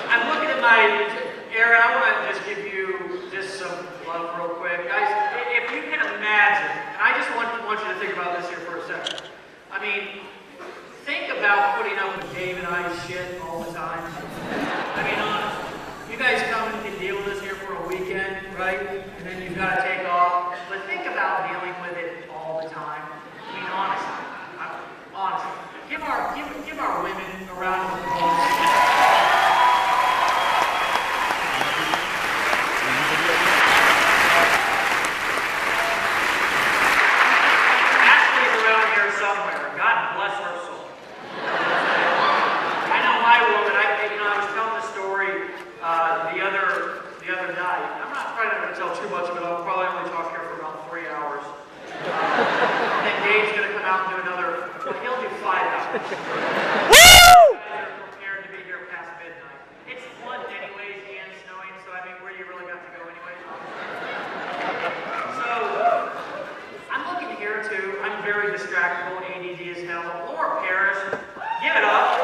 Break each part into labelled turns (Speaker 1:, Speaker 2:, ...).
Speaker 1: I'm looking at my, Aaron, I want to just give you just some love real quick. Guys, if you can imagine, and I just want you to think about this here for a second. I mean, think about putting up with Dave and I's shit all the time. I mean, honestly, you guys come and can deal with this here for a weekend, right? And then you've got to take off. But think about dealing with it all the time. I mean, honestly, give our women a round of applause. Too much of it. I'll probably only talk here for about 3 hours. And then Dave's going to come out and do another, well, he'll do 5 hours. Woo! You guys are prepared to be here past midnight. It's flooded anyways and snowing, so I mean, where do you really got to go anyways? So, I'm looking here too. I'm very distractible, ADD as hell. Laura Parrish, give it up.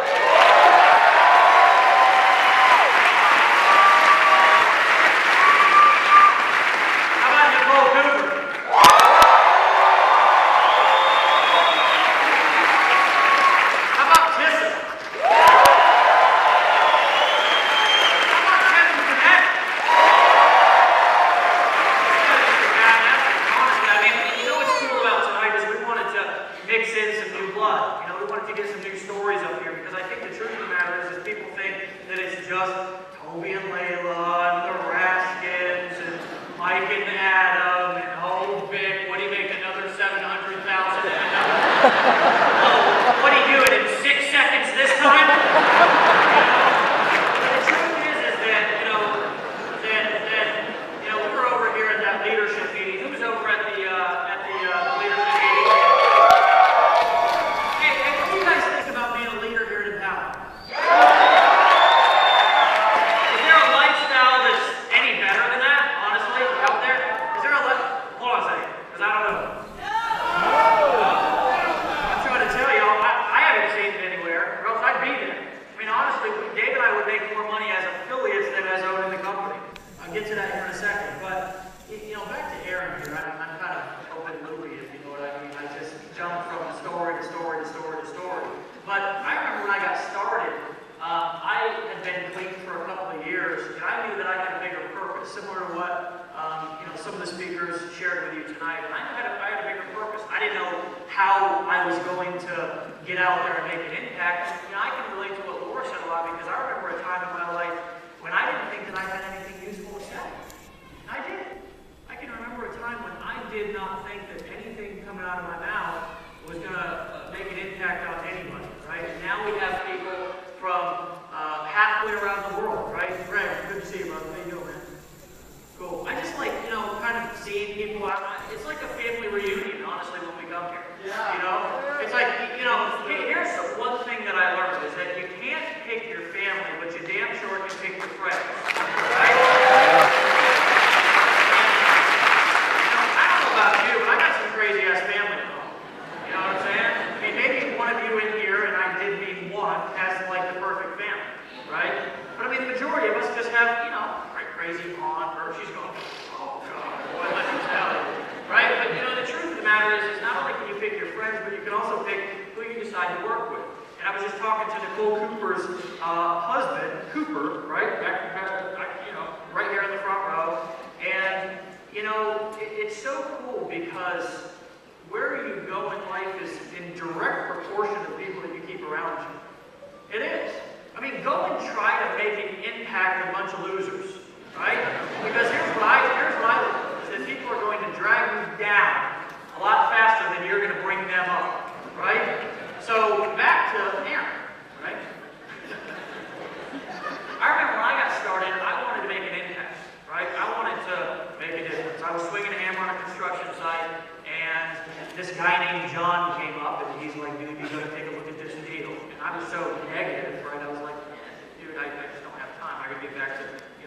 Speaker 1: What are you doing in 6 seconds this time? The truth is that, we were over here at that leadership meeting. Who was over at the leadership meeting? Hey, what do you guys think about being a leader here in town? Is there a lifestyle that's any better than that, honestly, out there? Is there a hold on a second, because I don't know. Dave and I would make more money as affiliates than as owning the company. I'll get to that here in a second. But, back to Aaron here. I'm kind of open-loopy, if you know what I mean. I just jump from story to story to story to story. But I remember when I got started, I had been clean for a couple of years, and I knew that I had a bigger purpose, similar to what some of the speakers shared with you tonight. And I had a bigger purpose. I didn't know how I was going to get out there and make an impact. I can relate to what Laura said a lot, because I remember a time in my life when I didn't think that I had anything useful to say. And I did. I can remember a time when I did not think that anything coming out of my mouth was going to make an impact on anybody, right? And now we have people from halfway around the world, right? Greg, good to see you, brother. How you doing, man? Cool. I just like, kind of seeing people. It's like a family reunion, honestly, when we come here. Yeah. It's like, here's the one thing that I learned is that you can't pick your family, but you damn sure can pick your friends. Right? I don't know about you, but I got some crazy ass family at home. You know what I'm saying? I mean, maybe one of you in here, and I did mean one, has like the perfect family, right? But I mean, the majority of us just have, crazy aunt, or she's going, oh God, boy, let me tell you, right? But the truth of the matter is not only can you pick your friends, but you can also pick who you decide to work with. And I was just talking to Nicole Cooper's husband, Cooper, right? Right here in the front row. And, it's so cool because where you go in life is in direct proportion to the people that you keep around you. It is. I mean, go and try to make an impact on a bunch of losers, right? Because here's what I learned, is that people are going to drag you down a lot faster than you're going to bring them up, right? So, back to Aaron, right? I remember when I got started, I wanted to make an impact, right? I wanted to make a difference. I was swinging a hammer on a construction site, and this guy named John came up, and he's like, dude, you gotta take a look at this needle. And I was so negative, right? I was like, dude, I just don't have time. I gotta get back to,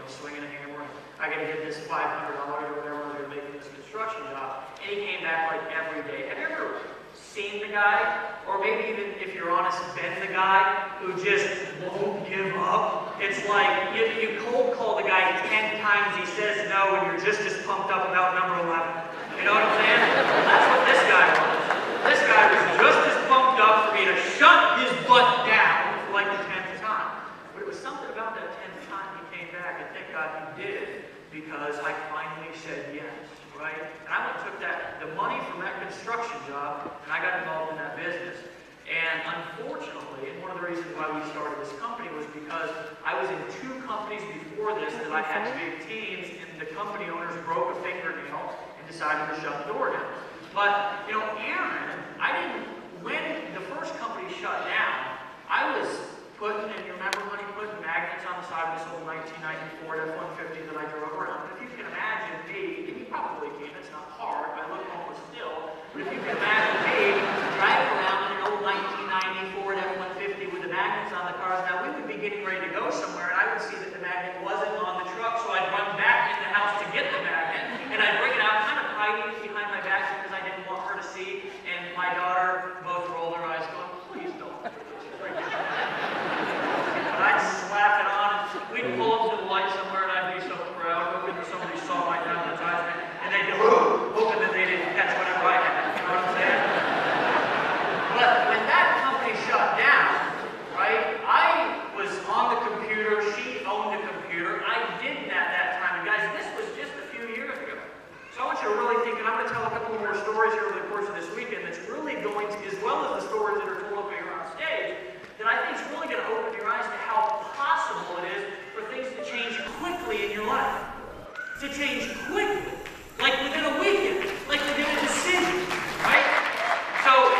Speaker 1: swinging a hammer. I gotta get this $500 or whatever I was gonna make in this construction job. And he came back like every day. Have you ever seen the guy, or maybe even, if you're honest, been the guy who just won't give up. It's like you cold call the guy 10 times, he says no, and you're just as pumped up about number 11. You know what I'm saying? That's what this guy was. This guy was just as pumped up for me to shut his butt down for like the 10th time. But it was something about that 10th time he came back, and thank God he did, because I finally said yes, right? And I went and took the money from that construction job, and I got involved in that business. And unfortunately, and one of the reasons why we started this company was because I was in 2 companies before this that I had big teams, and the company owners broke a fingernail and decided to shut the door down. But, you know, Aaron, when the first company shut down, I was putting, and you remember when he put magnets on the side of this old 1994 F-150 that I drove around? If you can imagine me, and you probably can, it's not hard, I look almost still, but if you can imagine me driving around in an old 1994 F-150 with the magnets on the cars, now we would be getting ready to go somewhere, and I would see that the magnet wasn't on the truck, so I'd run back in the house to get the magnet, and I'd bring it out, kind of hiding it behind my back because I didn't want her to see, and my daughter both rolled their eyes going, please don't. I'd slap it on, and we'd pull up to the light somewhere, and I'd be so proud, hoping that somebody saw my advertisement, and they'd go, hoping that they didn't catch whatever I had, you know what I'm saying? But when that company shut down, right, I was on the computer, she owned the computer, I did that time, and guys, this was just a few years ago. So I want you to really think, and I'm going to tell a couple more stories here over the course of this weekend that's really going to, as well as the stories that are told up here on stage, that I think is really going to open your eyes to how possible it is for things to change quickly in your life. To change quickly. Like within a weekend. Like within a decision. Right? So,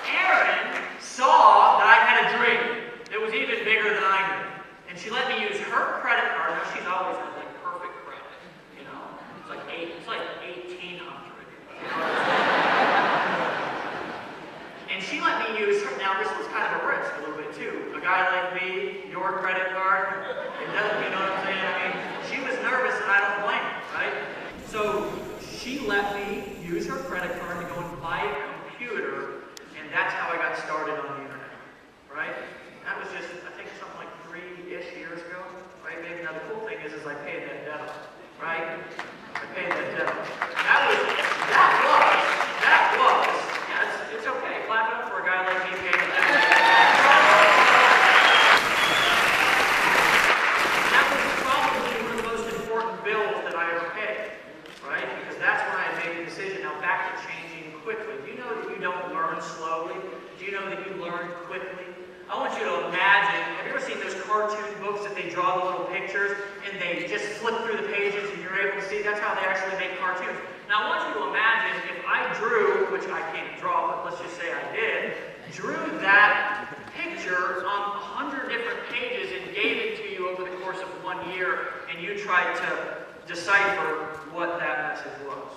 Speaker 1: Erin saw that I had a dream that was even bigger than I knew. And she let me use her credit card. Now, she's always had like perfect credit. You know? It's like 1,800. You know what I'm saying? And she let me use her. Now, this was kind of a risk a little bit too. A guy like me, your credit card, it doesn't, you know what I'm saying? I mean, she was nervous and I don't blame her, right? So she let me use her credit card to go and buy a computer, and that's how I got started on the internet, right? That was just, I think, something like 3-ish years ago, right? Maybe. Now the cool thing is I paid that debt off, right? I paid that debt off. That was, yeah, it's okay. Clap it up for a guy like me paying that debt. That was probably one of the most important bills that I ever paid, right? Because that's when I made the decision. Now back to changing quickly. Do you know that you don't learn slowly? Do you know that you learn quickly? I want you to imagine, have you ever seen those cartoon books that they draw the little pictures and they just flip through the pages and you're able to see? That's how they actually make cartoons. Now I want you to imagine if I drew, which I can't draw, but let's just say I did, drew that picture on 100 different pages and gave it to you over the course of 1 year, and you tried to decipher what that message was.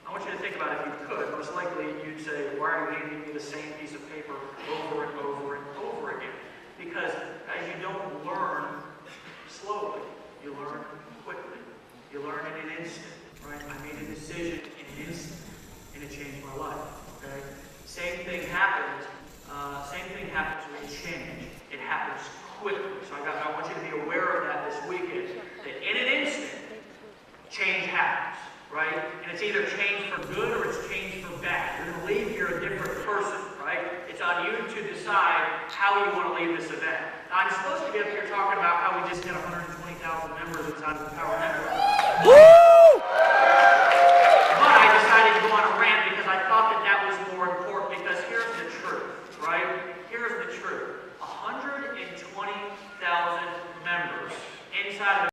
Speaker 1: I want you to think about it. If you could, most likely you'd say, why are you handing me the same piece of paper over and over and over again? Because as you don't learn slowly, you learn quickly. You learn in an instant, right? I made a decision in an instant, and it changed my life, okay? Same thing happens with change. It happens quickly. So I want you to be aware of that this weekend, that in an instant, change happens. Right? And it's either change for good or it's change for bad. You're going to leave here a different person, right? It's on you to decide how you want to leave this event. Now, I'm supposed to be up here talking about how we just hit 120,000 members inside of the Power Network. Woo! But I decided to go on a rant because I thought that that was more important, because here's the truth, right? Here's the truth. 120,000 members inside of